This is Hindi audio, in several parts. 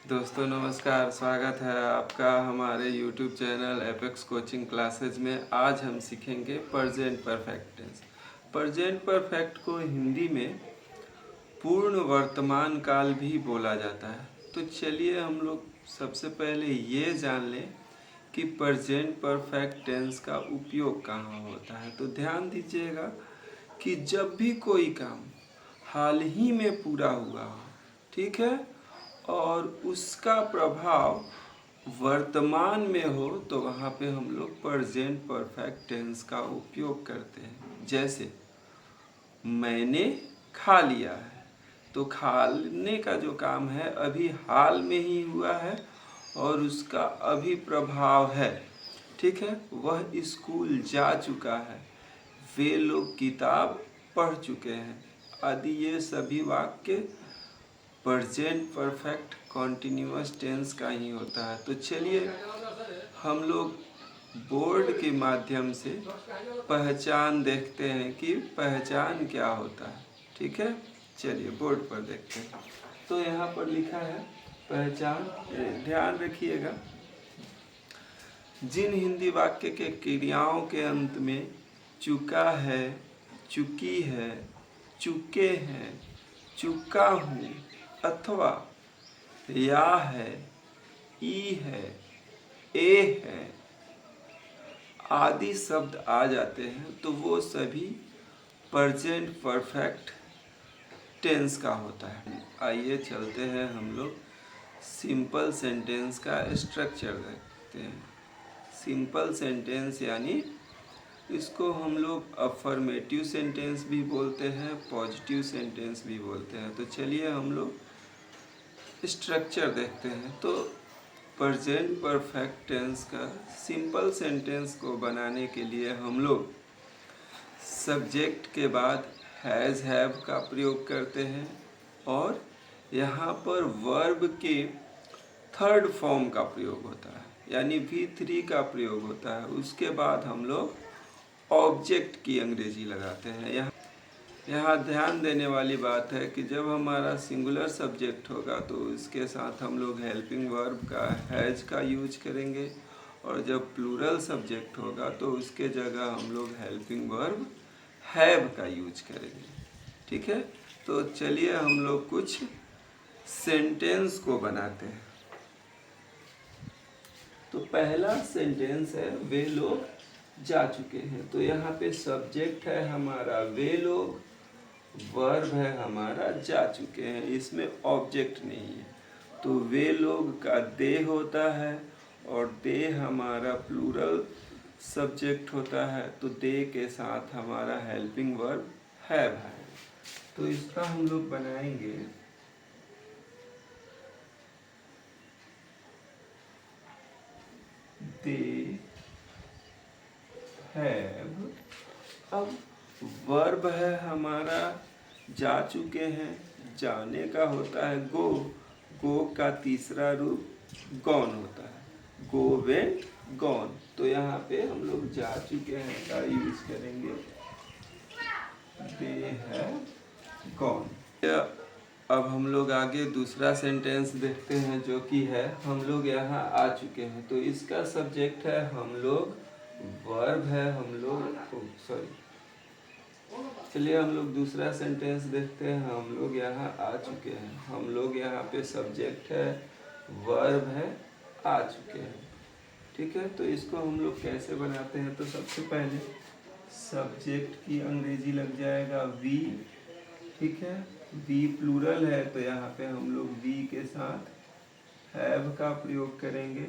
दोस्तों नमस्कार, स्वागत है आपका हमारे YouTube channel apex coaching classes में। आज हम सीखेंगे present perfect tense. Present perfect को हिंदी में पूर्ण वर्तमान काल भी बोला जाता है। तो चलिए हम लोग सबसे पहले ये जान लें कि प्रेजेंट परफेक्ट टेंस का उपयोग कहाँ होता है। तो ध्यान दीजिएगा कि जब भी कोई काम हाल ही में पूरा हुआ हो, ठीक है, और उसका प्रभाव वर्तमान में हो, तो वहाँ पे हम लोग प्रेजेंट परफेक्ट टेंस का उपयोग करते हैं। जैसे मैंने खा लिया है, तो खाने का जो काम है अभी हाल में ही हुआ है और उसका अभी प्रभाव है, ठीक है। वह स्कूल जा चुका है, वे लोग किताब पढ़ चुके हैं आदि ये सभी वाक्य प्रेजेंट परफेक्ट कॉन्टिन्यूअस टेंस का ही होता है। तो चलिए हम लोग बोर्ड के माध्यम से पहचान देखते हैं कि पहचान क्या होता है, ठीक है। चलिए बोर्ड पर देखते हैं। तो यहाँ पर लिखा है पहचान। ध्यान रखिएगा, जिन हिंदी वाक्य के क्रियाओं के अंत में चुका है, चुकी है, चुके हैं, चुका हूँ अथवा या है, ई है, ए है आदि शब्द आ जाते हैं, तो वो सभी प्रेजेंट परफेक्ट टेंस का होता है। आइए चलते हैं हम लोग सिंपल सेंटेंस का स्ट्रक्चर देखते हैं। सिंपल सेंटेंस यानी इसको हम लोग अफर्मेटिव सेंटेंस भी बोलते हैं, पॉजिटिव सेंटेंस भी बोलते हैं। तो चलिए हम लोग स्ट्रक्चर देखते हैं। तो प्रेजेंट परफेक्ट टेंस का सिंपल सेंटेंस को बनाने के लिए हम लोग सब्जेक्ट के बाद हैज़ हैव का प्रयोग करते हैं और यहाँ पर वर्ब के थर्ड फॉर्म का प्रयोग होता है, यानी V3 का प्रयोग होता है। उसके बाद हम लोग ऑब्जेक्ट की अंग्रेजी लगाते हैं। यहाँ ध्यान देने वाली बात है कि जब हमारा सिंगुलर सब्जेक्ट होगा तो इसके साथ हम लोग हेल्पिंग वर्ब का हैज का यूज करेंगे, और जब प्लूरल सब्जेक्ट होगा तो उसके जगह हम लोग हेल्पिंग वर्ब हैव का यूज करेंगे, ठीक है। तो चलिए हम लोग कुछ सेंटेंस को बनाते हैं। तो पहला सेंटेंस है वे लोग जा चुके हैं। तो यहाँ पे सब्जेक्ट है हमारा वे लोग, वर्ब है हमारा जा चुके हैं, इसमें ऑब्जेक्ट नहीं है। तो वे लोग का दे होता है और दे हमारा प्लूरल सब्जेक्ट होता है, तो दे के साथ हमारा हेल्पिंग वर्ब हैव है। तो इसका हम लोग बनाएंगे दे हैव। अब वर्ब है हमारा जा चुके हैं, जाने का होता है गो, गो का तीसरा रूप गॉन होता है, गो वेंट गॉन। तो यहाँ पे हम लोग जा चुके हैं का यूज करेंगे दे हैव गॉन। अब हम लोग आगे दूसरा सेंटेंस देखते हैं, जो कि है हम लोग यहाँ आ चुके हैं। तो इसका सब्जेक्ट है हम लोग, वर्ब है हम लोग, चलिए हम लोग दूसरा सेंटेंस देखते हैं। हम लोग यहाँ आ चुके हैं, हम लोग यहाँ पे सब्जेक्ट है, वर्ब है आ चुके हैं, ठीक है। तो इसको हम लोग कैसे बनाते हैं? तो सबसे पहले सब्जेक्ट की अंग्रेजी लग जाएगा वी, ठीक है। वी प्लूरल है तो यहाँ पे हम लोग वी के साथ हैव का प्रयोग करेंगे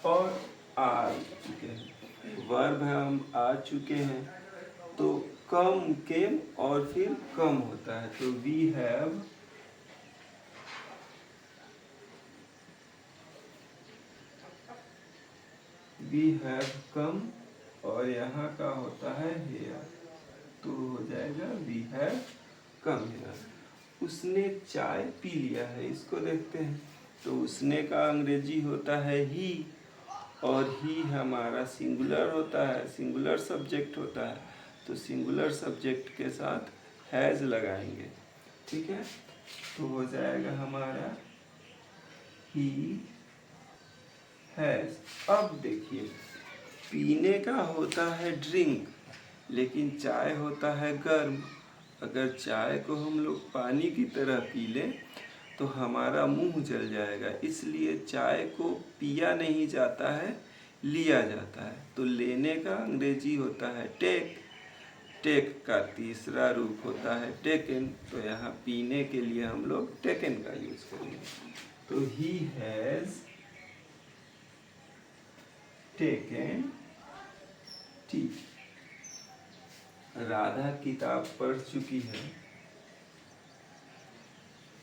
और आ चुके हैं। वर्ब है हम आ चुके हैं, तो कम केम और फिर कम होता है, तो वी हैव कम और यहाँ का होता है हेयर, तो हो जाएगा वी हैव कम हेयर। उसने चाय पी लिया है, इसको देखते हैं। तो उसने का अंग्रेजी होता है ही, और ही हमारा सिंगुलर होता है, सिंगुलर सब्जेक्ट होता है, तो सिंगुलर सब्जेक्ट के साथ हैज़ लगाएंगे, ठीक है। तो हो जाएगा हमारा ही हैज। अब देखिए, पीने का होता है ड्रिंक, लेकिन चाय होता है गर्म। अगर चाय को हम लोग पानी की तरह पी लें तो हमारा मुंह जल जाएगा, इसलिए चाय को पिया नहीं जाता है, लिया जाता है। तो लेने का अंग्रेजी होता है टेक। टेक का तीसरा रूप होता है टेकन। तो यहाँ पीने के लिए हम लोग टेकन का यूज करेंगे। तो he has taken T. Radha किताब पढ़ चुकी है,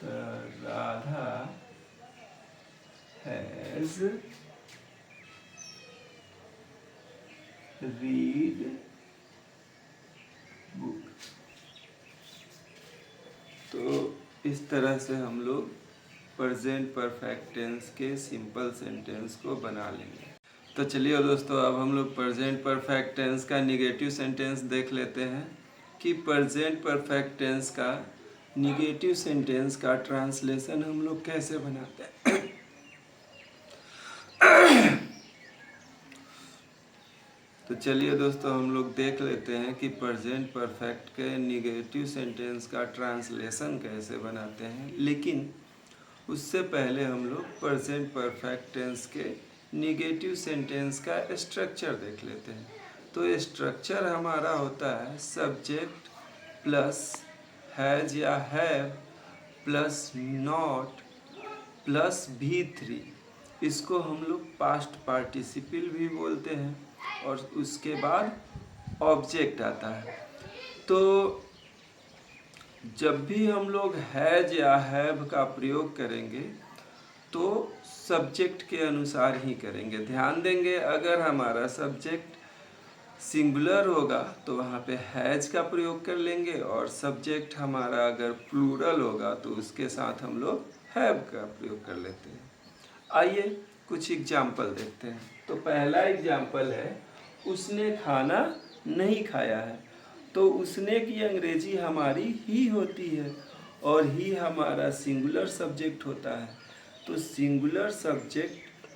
तो राधा हैज रीड बुक। तो इस तरह से हम लोग प्रेजेंट परफेक्ट टेंस के सिंपल सेंटेंस को बना लेंगे। तो चलिए दोस्तों, अब हम लोग प्रेजेंट परफेक्ट टेंस का निगेटिव सेंटेंस देख लेते हैं कि प्रेजेंट परफेक्ट टेंस का निगेटिव सेंटेंस का ट्रांसलेशन हम लोग कैसे बनाते हैं। तो चलिए दोस्तों, हम लोग देख लेते हैं कि प्रेजेंट परफेक्ट के निगेटिव सेंटेंस का ट्रांसलेशन कैसे बनाते हैं। लेकिन उससे पहले हम लोग प्रेजेंट परफेक्ट टेंस के निगेटिव सेंटेंस का स्ट्रक्चर देख लेते हैं। तो स्ट्रक्चर हमारा होता है सब्जेक्ट प्लस हैज या have plus not plus V3। इसको हम लोग पास्ट पार्टिसिपल भी बोलते हैं, और उसके बाद ऑब्जेक्ट आता है। तो जब भी हम लोग हैज या हैव का प्रयोग करेंगे तो सब्जेक्ट के अनुसार ही करेंगे। ध्यान देंगे, अगर हमारा सब्जेक्ट सिंगुलर होगा तो वहाँ पे हैज का प्रयोग कर लेंगे, और सब्जेक्ट हमारा अगर प्लूरल होगा तो उसके साथ हम लोग हैव का प्रयोग कर लेते हैं। आइए कुछ एग्जाम्पल देखते हैं। तो पहला एग्जाम्पल है, उसने खाना नहीं खाया है। तो उसने की अंग्रेजी हमारी ही होती है, और ही हमारा सिंगुलर सब्जेक्ट होता है। तो सिंगुलर सब्जेक्ट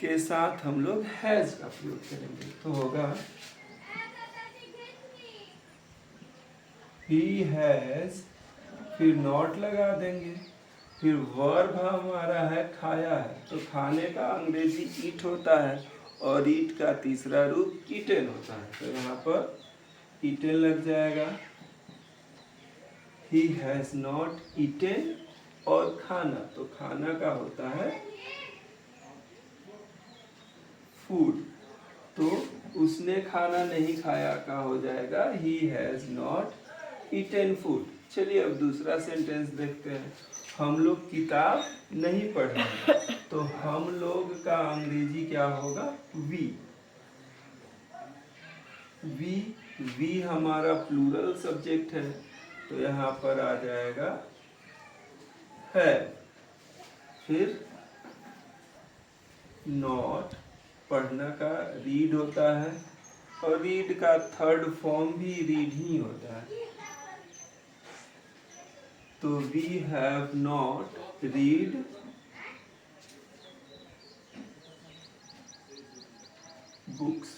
के साथ हम लोग हैज का प्रयोग करेंगे। तो होगा ही हैज, फिर नॉट लगा देंगे, फिर वर्ब हमारा है खाया है। तो खाने का अंग्रेजी ईट होता है, और ईट का तीसरा रूप ईटेन होता है। तो यहाँ पर ईटेन लग जाएगा। ही हैज नॉट ईटेन, और खाना, तो खाना का होता है फूड। तो उसने खाना नहीं खाया का हो जाएगा he has not eaten food. चलिए अब दूसरा सेंटेंस देखते हैं। हम लोग किताब नहीं पढ़े, तो हम लोग का अंग्रेजी क्या होगा वी। वी हमारा प्लूरल सब्जेक्ट है, तो यहाँ पर आ जाएगा है। फिर नॉट, पढ़ना का रीड होता है, और रीड का थर्ड फॉर्म भी रीड ही होता है। तो we have not read books.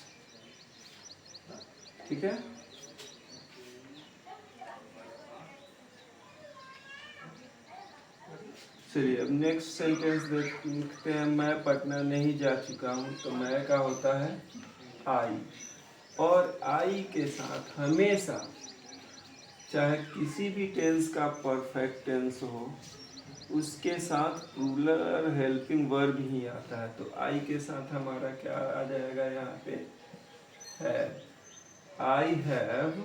ठीक है। चलिए अब नेक्स्ट सेंटेंस देखते हैं। मैं पटना नहीं जा चुका हूँ। तो मैं का होता है आई, और आई के साथ हमेशा, चाहे किसी भी टेंस का परफेक्ट टेंस हो, उसके साथ प्लूरल हेल्पिंग वर्ब ही आता है। तो आई के साथ हमारा क्या आ जाएगा यहाँ पे हैव। आई हैव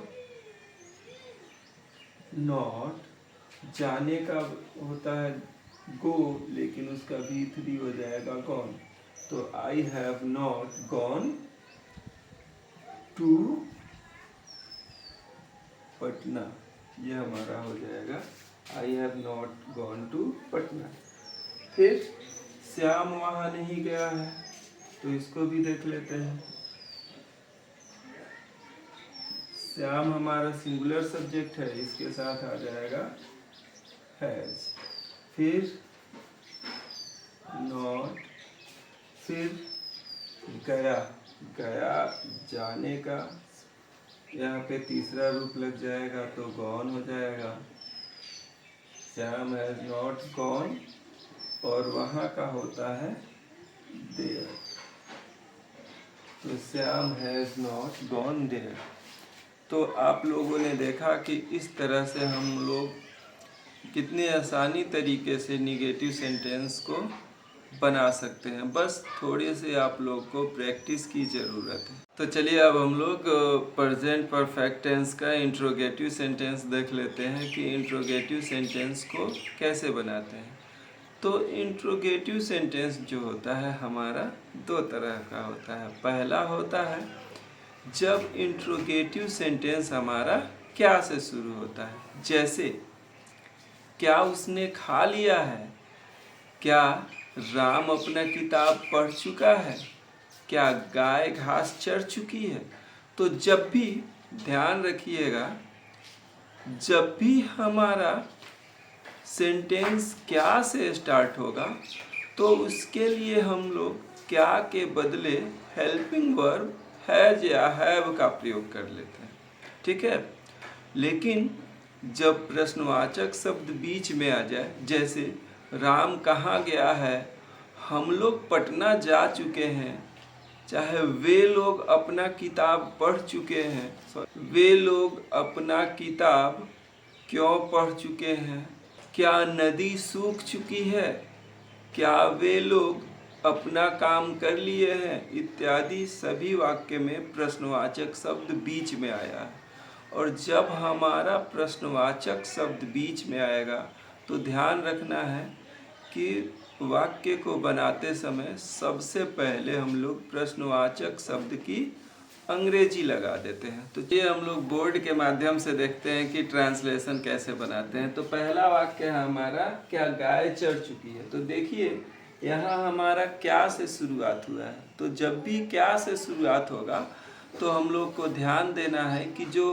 नॉट, जाने का होता है गो, लेकिन उसका V3 हो जाएगा गॉन। तो I have not gone to Patna, ये हमारा हो जाएगा I have not gone to Patna. फिर श्याम वहाँ नहीं गया है, तो इसको भी देख लेते हैं। श्याम हमारा सिंगुलर सब्जेक्ट है, इसके साथ आ जाएगा हैज। फिर नॉट, फिर गया, गया जाने का, यहाँ पे तीसरा रूप लग जाएगा तो गॉन हो जाएगा। श्याम हैज नॉट गॉन, और वहाँ का होता है देयर, तो Shyam has not gone there. तो आप लोगों ने देखा कि इस तरह से हम लोग कितने आसानी तरीके से निगेटिव सेंटेंस को बना सकते हैं, बस थोड़े से आप लोग को प्रैक्टिस की ज़रूरत है। तो चलिए अब हम लोग प्रेजेंट परफेक्ट टेंस का इंट्रोगेटिव सेंटेंस देख लेते हैं कि इंट्रोगेटिव सेंटेंस को कैसे बनाते हैं। तो इंट्रोगेटिव सेंटेंस जो होता है हमारा दो तरह का होता है। पहला होता है जब इंट्रोगेटिव सेंटेंस हमारा क्या से शुरू होता है, जैसे क्या उसने खा लिया है, क्या राम अपना किताब पढ़ चुका है, क्या गाय घास चर चुकी है। तो जब भी ध्यान रखिएगा, जब भी हमारा सेंटेंस क्या से स्टार्ट होगा तो उसके लिए हम लोग क्या के बदले हेल्पिंग वर्ब हैज या हैव का प्रयोग कर लेते हैं, ठीक है। लेकिन जब प्रश्नवाचक शब्द बीच में आ जाए, जैसे राम कहाँ गया है, हम लोग पटना जा चुके हैं, चाहे वे लोग अपना किताब पढ़ चुके हैं, वे लोग अपना किताब क्यों पढ़ चुके हैं, क्या नदी सूख चुकी है, क्या वे लोग अपना काम कर लिए हैं, इत्यादि सभी वाक्य में प्रश्नवाचक शब्द बीच में आया है। और जब हमारा प्रश्नवाचक शब्द बीच में आएगा तो ध्यान रखना है कि वाक्य को बनाते समय सबसे पहले हम लोग प्रश्नवाचक शब्द की अंग्रेजी लगा देते हैं। तो ये हम लोग बोर्ड के माध्यम से देखते हैं कि ट्रांसलेशन कैसे बनाते हैं। तो पहला वाक्य है हमारा क्या गाय चर चुकी है। तो देखिए यहाँ हमारा क्या से शुरुआत हुआ है, तो जब भी क्या से शुरुआत होगा तो हम लोग को ध्यान देना है कि जो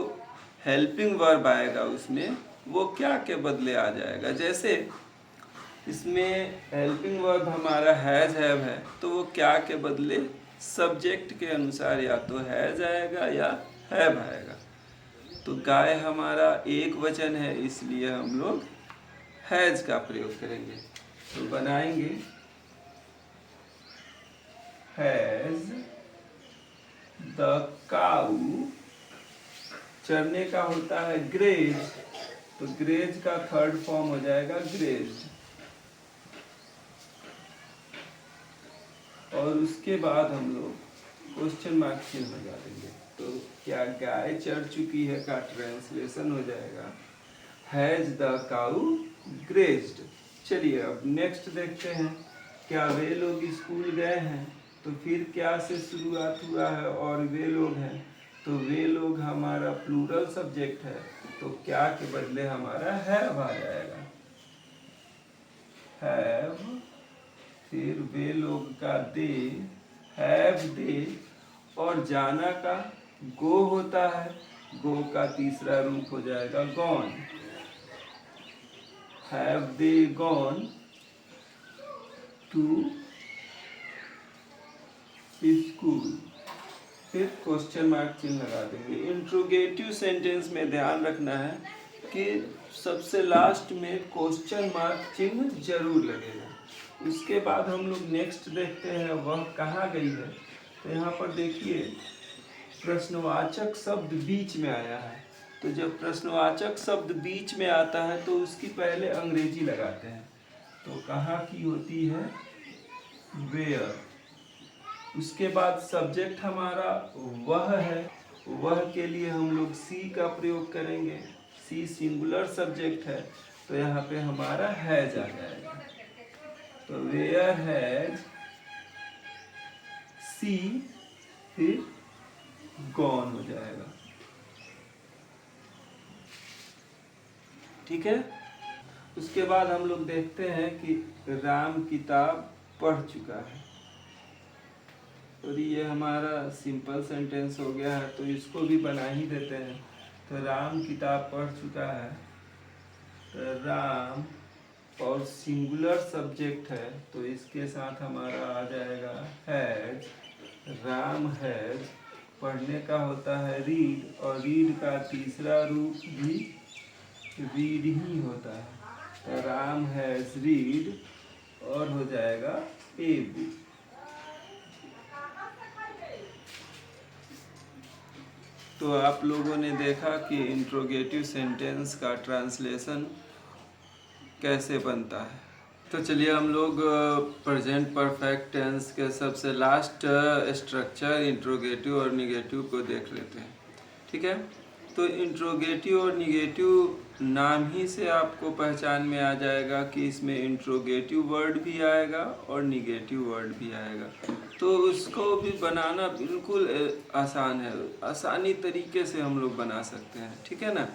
हेल्पिंग वर्ब आएगा उसमें वो क्या के बदले आ जाएगा। जैसे इसमें हेल्पिंग वर्ब हमारा हैज हैव है, तो वो क्या के बदले सब्जेक्ट के अनुसार या तो हैज आएगा या हैव आएगा। तो गाय हमारा एक वचन है, इसलिए हम लोग हैज का प्रयोग करेंगे। तो बनाएंगे हैज द काऊ, चरने का होता है ग्रेज, तो ग्रेज का थर्ड फॉर्म हो जाएगा ग्रेज्ड। और उसके बाद हम लोग क्वेश्चन मार्क चिन्ह लगा देंगे। तो क्या गाय चढ़ चुकी है का ट्रांसलेशन हो जाएगा हैज द काऊ ग्रेज्ड। चलिए अब नेक्स्ट देखते हैं, क्या वे लोग स्कूल गए हैं, तो फिर क्या से शुरुआत हुआ है और वे लोग हैं, तो वे लोग हमारा प्लूरल सब्जेक्ट है, तो क्या के बदले हमारा हैव आ जाएगा हैव। फिर वे लोग का दे हैव दे, और जाना का गो होता है, गो का तीसरा रूप हो जाएगा gone, have they gone to school. फिर क्वेश्चन मार्क चिन्ह लगा देंगे। इंट्रोगेटिव सेंटेंस में ध्यान रखना है कि सबसे लास्ट में क्वेश्चन मार्क चिन्ह जरूर लगेगा। उसके बाद हम लोग नेक्स्ट देखते हैं वह कहाँ गई है। तो यहाँ पर देखिए प्रश्नवाचक शब्द बीच में आया है, तो जब प्रश्नवाचक शब्द बीच में आता है तो उसकी पहले अंग्रेजी लगाते हैं। तो कहाँ की होती है वेयर। उसके बाद सब्जेक्ट हमारा वह है, वह के लिए हम लोग सी का प्रयोग करेंगे, सी सिंगुलर सब्जेक्ट है, तो यहाँ पे हमारा हैज आ जाएगा। तो वेयर हैज सी, फिर गॉन हो जाएगा, ठीक है। उसके बाद हम लोग देखते हैं कि राम किताब पढ़ चुका है, और ये हमारा सिंपल सेंटेंस हो गया है, तो इसको भी बना ही देते हैं। तो राम किताब पढ़ चुका है, तो राम और सिंगुलर सब्जेक्ट है तो इसके साथ हमारा आ जाएगा हैज। राम हैज पढ़ने का होता है रीड, और रीड का तीसरा रूप भी रीड ही होता है, तो राम हैज रीड और हो जाएगा ए बुक। तो आप लोगों ने देखा कि इंट्रोगेटिव सेंटेंस का ट्रांसलेशन कैसे बनता है। तो चलिए हम लोग प्रेजेंट परफेक्ट टेंस के सबसे लास्ट स्ट्रक्चर इंट्रोगेटिव और निगेटिव को देख लेते हैं। ठीक है, तो इंट्रोगेटिव और निगेटिव नाम ही से आपको पहचान में आ जाएगा कि इसमें इंट्रोगेटिव वर्ड भी आएगा और निगेटिव वर्ड भी आएगा। तो उसको भी बनाना बिल्कुल आसान है, आसानी तरीके से हम लोग बना सकते हैं। ठीक है ना,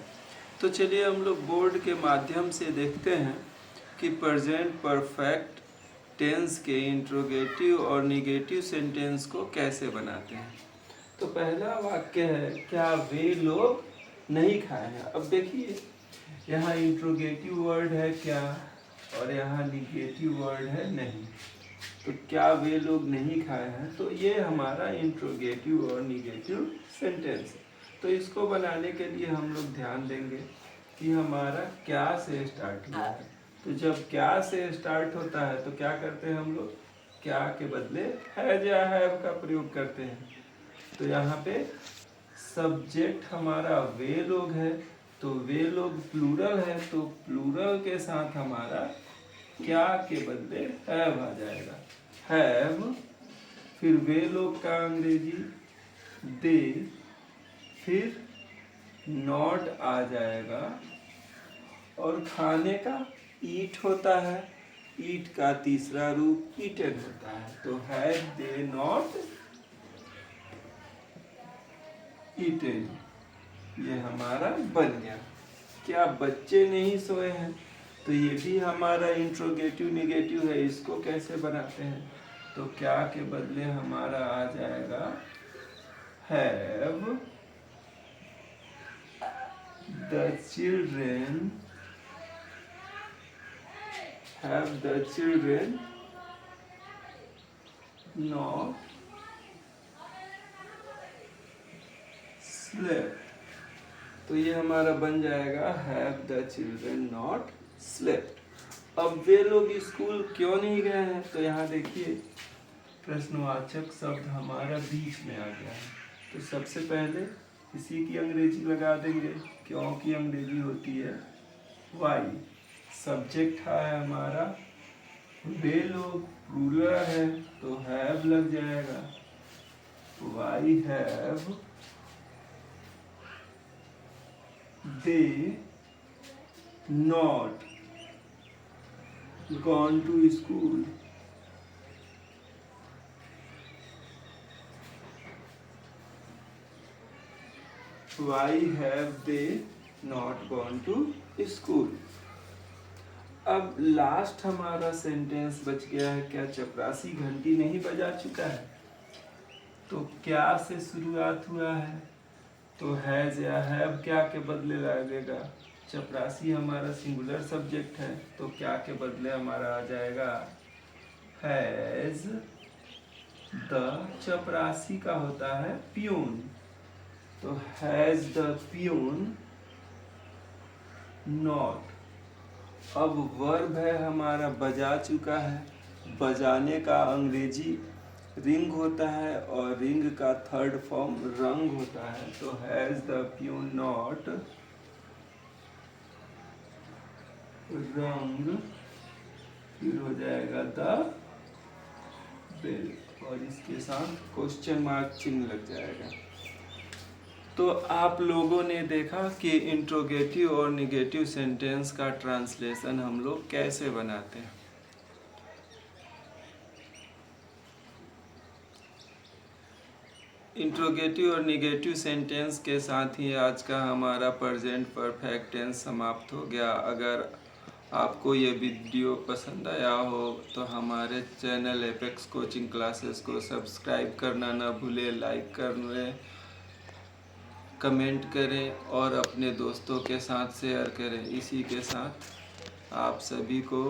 तो चलिए हम लोग बोर्ड के माध्यम से देखते हैं कि प्रेजेंट परफेक्ट टेंस के इंट्रोगेटिव और निगेटिव सेंटेंस को कैसे बनाते हैं। तो पहला वाक्य है, क्या वे लोग नहीं खाए हैं। अब देखिए यहाँ इंट्रोगेटिव वर्ड है क्या, और यहाँ निगेटिव वर्ड है नहीं। तो क्या वे लोग नहीं खाए हैं, तो ये हमारा इंट्रोगेटिव और निगेटिव सेंटेंस है। तो इसको बनाने के लिए हम लोग ध्यान देंगे कि हमारा क्या से स्टार्ट हुआ है। तो जब क्या से स्टार्ट होता है तो क्या करते हैं हम लोग, क्या के बदले हैज या हैव का प्रयोग करते हैं। तो यहाँ पे सब्जेक्ट हमारा वे लोग है, तो वे लोग प्लूरल है, तो प्लूरल के साथ हमारा क्या के बदले हैव आ जाएगा, हैव। फिर वे लोग का अंग्रेजी दे, फिर नॉट आ जाएगा, और खाने का ईट होता है, ईट का तीसरा रूप ईटेड होता है, तो हैव दे नॉट ईटेड, ये हमारा बन गया। क्या बच्चे नहीं सोए हैं, तो ये भी हमारा इंट्रोगेटिव निगेटिव है। इसको कैसे बनाते हैं, तो क्या के बदले हमारा आ जाएगा have the children, have the children not slept। तो ये हमारा बन जाएगा have the children not slept। अब वे लोग स्कूल क्यों नहीं गए हैं, तो यहाँ देखिए प्रश्नवाचक शब्द हमारा बीच में आ गया है। तो सबसे पहले इसी की अंग्रेजी लगा देंगे, क्यों की अंग्रेजी होती है वाई। सब्जेक्ट है हमारा वे लोग, प्लूरल है तो हैव लग जाएगा, why have they not gone to school. Why have they not gone to school. अब लास्ट हमारा सेंटेंस बच गया है, क्या चपरासी घंटी नहीं बजा चुका है। तो क्या से शुरुआत हुआ है, तो हैज या हैव क्या के बदले लगेगा, चपरासी हमारा सिंगुलर सब्जेक्ट है, तो क्या के बदले हमारा आ जाएगा हैज द। चपरासी का होता है प्यून, तो हैज द प्यून नॉट। अब वर्ब है हमारा बजा चुका है, बजाने का अंग्रेजी रिंग होता है और रिंग का थर्ड फॉर्म रंग होता है, तो हैज द प्यून नॉट रंग, फिर हो जाएगा द बेल, और इसके साथ क्वेश्चन मार्क चिन्ह लग जाएगा। तो आप लोगों ने देखा कि इंट्रोगेटिव और निगेटिव सेंटेंस का ट्रांसलेशन हम लोग कैसे बनाते हैं। इंट्रोगेटिव और निगेटिव सेंटेंस के साथ ही आज का हमारा प्रेजेंट परफेक्ट टेंस समाप्त हो गया। अगर आपको ये वीडियो पसंद आया हो तो हमारे चैनल एपेक्स कोचिंग क्लासेस को सब्सक्राइब करना ना भूलें, लाइक करें, कमेंट करें और अपने दोस्तों के साथ शेयर करें। इसी के साथ आप सभी को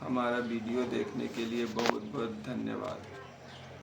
हमारा वीडियो देखने के लिए बहुत बहुत धन्यवाद।